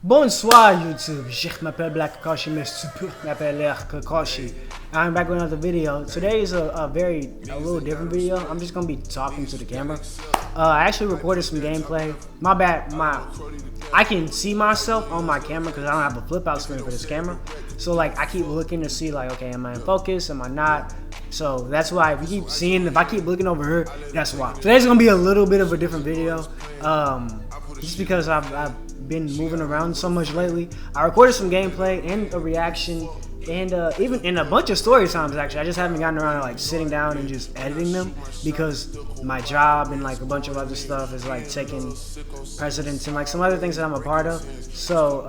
Bonsoir YouTube, je m'appelle Black Kakashi, mais tu peux m'appeler Kakashi. I'm back with another video. Today is a little different video. I'm just gonna be talking to the camera. I actually recorded some gameplay. My bad, I can see myself on my camera because I don't have a flip out screen for this camera. So like I keep looking to see like, okay, am I in focus? Am I not? So that's why if you keep seeing, if I keep looking over here, that's why. Today's gonna be a little bit of a different video. Just because I've been moving around so much lately. I recorded some gameplay and a reaction and even in a bunch of story times actually. I just haven't gotten around to like sitting down and just editing them because my job and like a bunch of other stuff is like taking precedence and like some other things that I'm a part of. So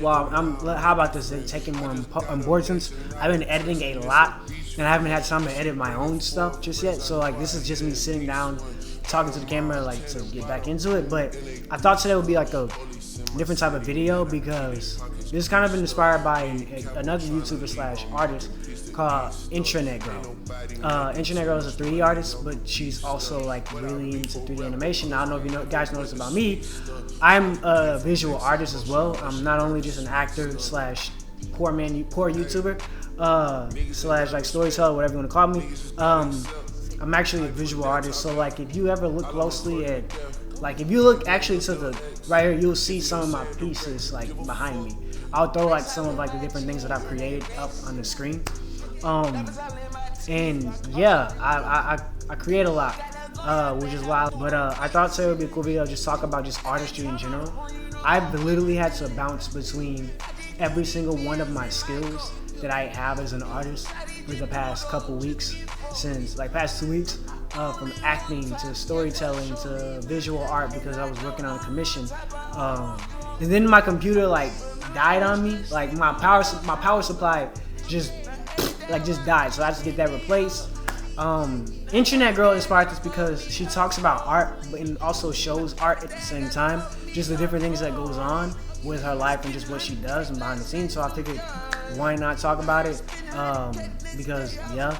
how about this? They're taking more importance. I've been editing a lot and I haven't had time to edit my own stuff just yet. So like this is just me sitting down talking to the camera like to get back into it. But I thought today would be like a different type of video because this is kind of been inspired by another YouTuber slash artist called Intranet Girl. Intranet Girl is a 3D artist, but she's also like really into 3D animation. Now, I don't know if you guys know this about me. I'm a visual artist as well. I'm not only just an actor slash poor YouTuber slash like storyteller, whatever you want to call me. I'm actually a visual artist, so like if you ever look closely at, like if you look actually to the right here, you'll see some of my pieces like behind me. I'll throw like some of like the different things that I've created up on the screen. And yeah, I create a lot, which is wild. But I thought today would be a cool video to just talk about just artistry in general. I've literally had to bounce between every single one of my skills that I have as an artist for the past couple weeks, since like past 2 weeks, from acting to storytelling to visual art because I was working on a commission. And then my computer like died on me, like my power supply just died, so I had to get that replaced. Internet Girl inspired this because she talks about art but also shows art at the same time, just the different things that goes on with her life and just what she does and behind the scenes. So I figured why not talk about it, because yeah,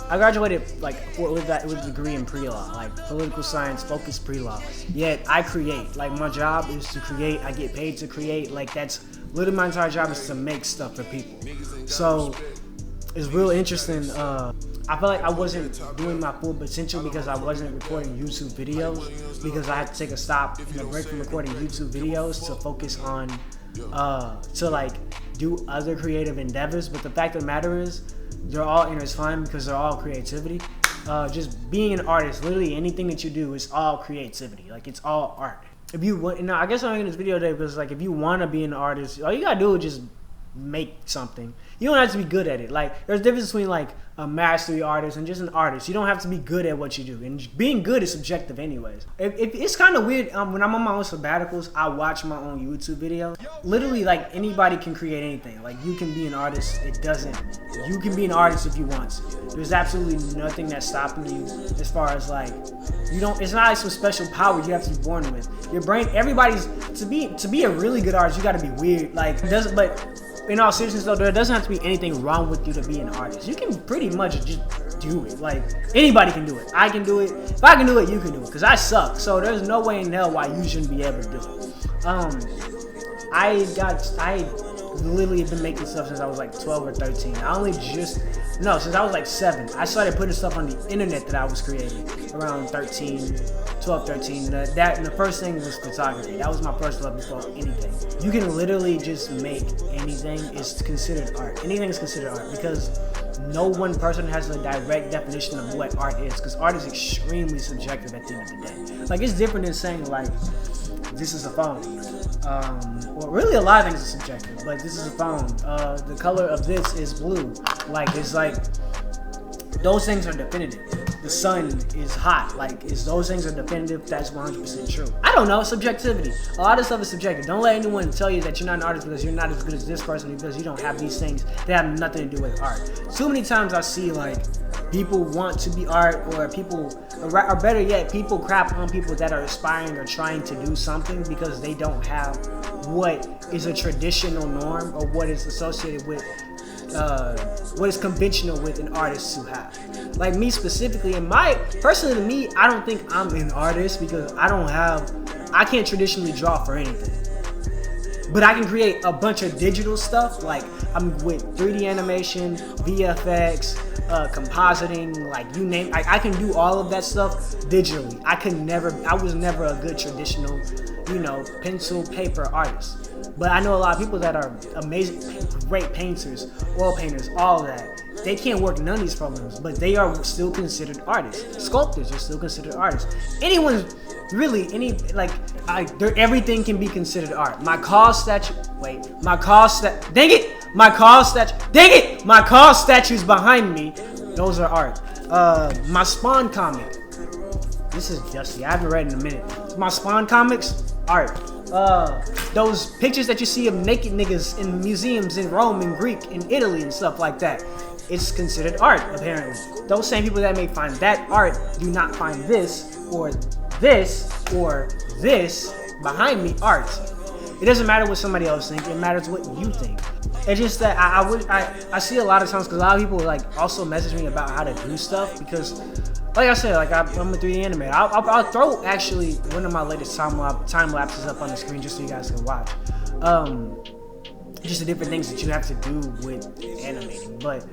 I graduated like with a degree in pre-law, like political science focused pre-law. Yet I create, like my job is to create. I get paid to create. Like that's literally my entire job is to make stuff for people. So it's real interesting. I feel like I wasn't doing my full potential because I wasn't recording YouTube videos, because I had to take a stop and a break from recording YouTube videos to focus on to like do other creative endeavors. But the fact of the matter is they're all intertwined because they're all creativity. Just being an artist, literally anything that you do is all creativity. Like it's all art. If you want, I guess I'm making this video today because like if you want to be an artist, all you gotta do is just make something. You don't have to be good at it. Like there's a difference between like a mastery artist and just an artist. You don't have to be good at what you do, and being good is subjective anyways. It's kind of weird. When I'm on my own sabbaticals, I watch my own YouTube videos. Literally, like anybody can create anything. Like you can be an artist. You can be an artist if you want to. There's absolutely nothing that's stopping you as far as like it's not like some special power you have to be born with. Your brain, everybody's to be a really good artist, you got to be weird. Like but in all seriousness though, there doesn't have to be anything wrong with you to be an artist. You can pretty much just do it. Like anybody can do it. I can do it. If I can do it, you can do it. Because I suck. So there's no way in hell why you shouldn't be able to do it. I literally have been making stuff since I was like 12 or 13. Since I was like 7. I started putting stuff on the internet that I was creating around 12, 13. And the first thing was photography. That was my first love before anything. You can literally just make anything. It's considered art. Anything is considered art because no one person has a direct definition of what art is, because art is extremely subjective at the end of the day. Like it's different than saying like this is a phone. Well, really a lot of things are subjective, but this is a phone. The color of this is blue. Like it's like those things are definitive. The sun is hot. Like those things are definitive. That's 100% true. I don't know. Subjectivity. A lot of stuff is subjective. Don't let anyone tell you that you're not an artist because you're not as good as this person because you don't have these things that have nothing to do with art. Too many times I see like people want to be art, or or better yet, people crap on people that are aspiring or trying to do something because they don't have what is a traditional norm or what is associated with what is conventional with an artist to have. Like me specifically, personally to me, I don't think I'm an artist because I can't traditionally draw for anything. But I can create a bunch of digital stuff, like I'm with 3D animation, VFX, compositing, like you name. I can do all of that stuff digitally. I was never a good traditional, pencil paper artist. But I know a lot of people that are amazing, great painters, oil painters, all of that. They can't work none of these programs, but they are still considered artists. Sculptors are still considered artists. Anyone, really, everything can be considered art. My call statue, my call statues behind me, those are art. My Spawn comic, this is Dusty, I haven't read in a minute. My Spawn comics, art. Those pictures that you see of naked niggas in museums in Rome and Greek and Italy and stuff like that, it's considered art, apparently. Those same people that may find that art do not find this or this behind me art. It doesn't matter what somebody else thinks, it matters what you think. It's just that I see a lot of times, because a lot of people like also message me about how to do stuff, because like I said, like I'm a 3D animator. I'll throw actually one of my latest time lapses up on the screen just so you guys can watch. Just the different things that you have to do with animating. But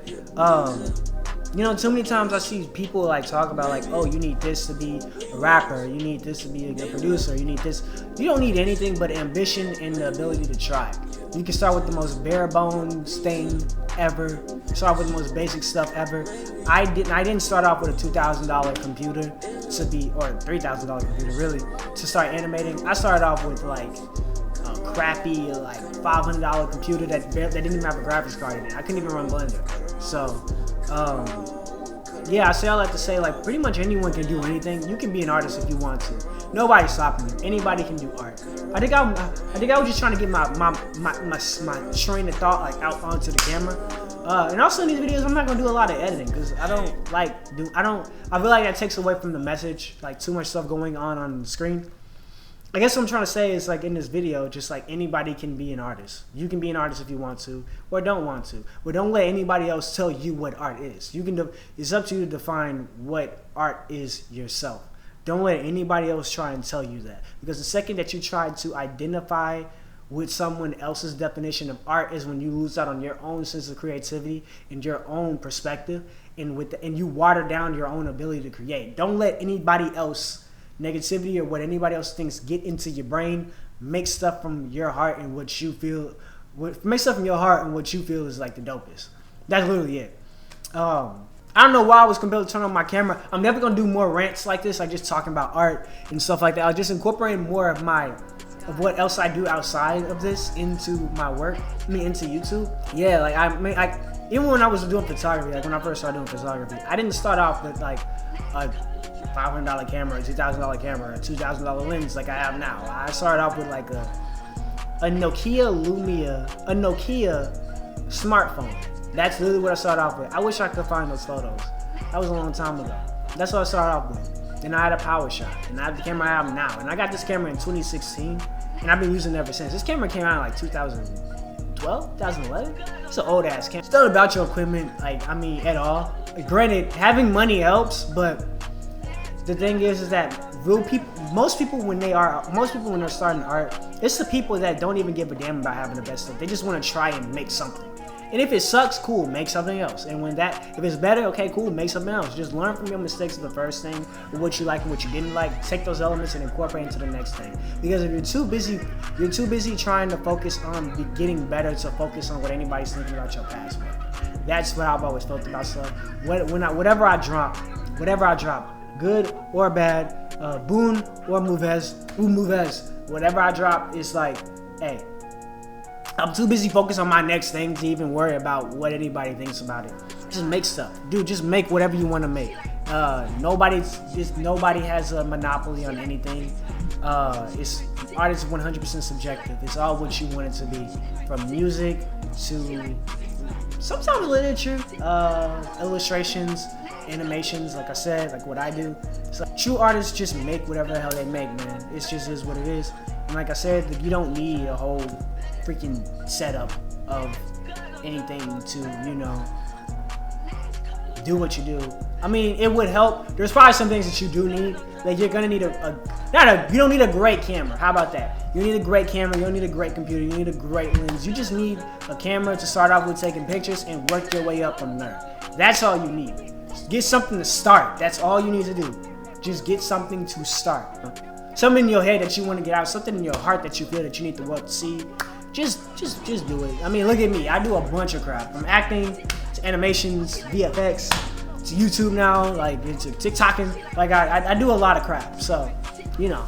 too many times I see people like talk about like, oh, you need this to be a rapper, you need this to be a good producer, you need this. You don't need anything but ambition and the ability to try. You can start with the most bare bones thing ever. Start with the most basic stuff ever. I didn't start off with a $2,000 computer to be, or $3,000 computer really, to start animating. I started off with like a crappy like $500 computer that didn't even have a graphics card in it. I couldn't even run Blender. So yeah, I say all that to say, like, pretty much anyone can do anything. You can be an artist if you want to. Nobody's stopping you. Anybody can do art. I think I was just trying to get my train of thought like out onto the camera. And also in these videos, I'm not gonna do a lot of editing because I feel like that takes away from the message. Like too much stuff going on the screen. I guess what I'm trying to say is, like, in this video, just like anybody can be an artist. You can be an artist if you want to or don't want to. But don't let anybody else tell you what art is. It's up to you to define what art is yourself. Don't let anybody else try and tell you that. Because the second that you try to identify with someone else's definition of art is when you lose out on your own sense of creativity and your own perspective, and you water down your own ability to create. Don't let anybody else negativity or what anybody else thinks get into your brain. Make stuff from your heart and what you feel. Make stuff from your heart and what you feel is like the dopest. That's literally it. I don't know why I was compelled to turn on my camera. I'm never gonna do more rants like this. Like just talking about art and stuff like that. I'll just incorporate more of what else I do outside of this into my work. Into YouTube. Yeah, like even when I was doing photography, like when I first started doing photography, I didn't start off with like a $500 camera, a $2,000 camera, a $2,000 lens like I have now. I started off with like a Nokia smartphone. That's literally what I started off with. I wish I could find those photos. That was a long time ago. That's what I started off with. Then I had a power shot, and I have the camera I have now. And I got this camera in 2016, and I've been using it ever since. This camera came out in like 2012, 2011. It's an old ass camera. It's not about your equipment, at all. Granted, having money helps, but the thing is that most people when they're starting art, it's the people that don't even give a damn about having the best stuff. They just want to try and make something. And if it sucks, cool, make something else. And if it's better, okay, cool, make something else. Just learn from your mistakes of the first thing, what you like and what you didn't like. Take those elements and incorporate into the next thing. Because if you're too busy trying to focus on getting better to focus on what anybody's thinking about your past. That's what I've always felt about stuff. Whatever I drop, good or bad, boon or moves, whatever I drop, it's like, hey, I'm too busy focused on my next thing to even worry about what anybody thinks about it. Just make stuff, dude. Just make whatever you want to make. Nobody has a monopoly on anything. Art is 100% subjective. It's all what you want it to be, from music to sometimes literature, illustrations, animations, like I said, like what I do. So true artists just make whatever the hell they make, man. It just is what it is. And like I said, you don't need a whole freaking setup of anything to, do what you do. I mean, it would help. There's probably some things that you do need, like you're gonna need you don't need a great camera. How about that? You need a great camera, you don't need a great computer, you need a great lens. You just need a camera to start off with taking pictures and work your way up from there. That's all you need. Just get something to start. That's all you need to do. Just get something to start. Something in your head that you want to get out, something in your heart that you feel that you need the world to see. Just do it. I mean, look at me. I do a bunch of crap. From acting to animations, VFX, to YouTube now, like into TikToking. Like I do a lot of crap. So, you know,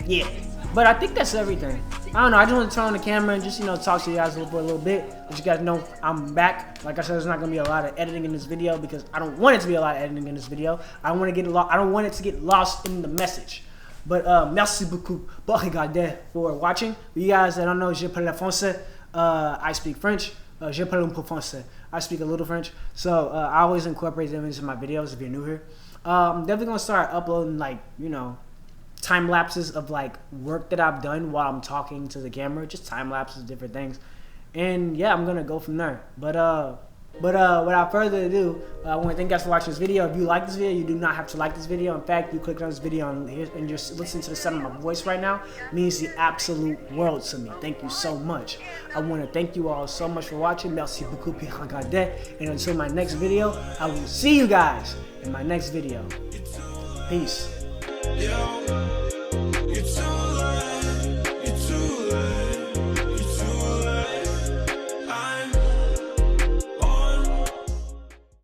yeah. But I think that's everything. I don't know. I just want to turn on the camera and just, you know, talk to you guys for a little bit. Let you guys know I'm back. Like I said, there's not gonna be a lot of editing in this video because I don't want it to be a lot of editing in this video. I don't want it to get lost in the message. But merci beaucoup pour regarder, for watching. For you guys that don't know, je parle français. I speak French. Je parle un peu français. I speak a little French. So I always incorporate them into my videos if you're new here. I'm definitely gonna start uploading, like, you know, time lapses of like work that I've done while I'm talking to the camera. Just time lapses, different things. And yeah, I'm gonna go from there. But without further ado, I want to thank you guys for watching this video. If you like this video, you do not have to like this video. In fact, you click on this video and just listen to the sound of my voice right now means the absolute world to me. Thank you so much. I want to thank you all so much for watching. Merci beaucoup pour regarder. And until my next video, I will see you guys in my next video. Peace.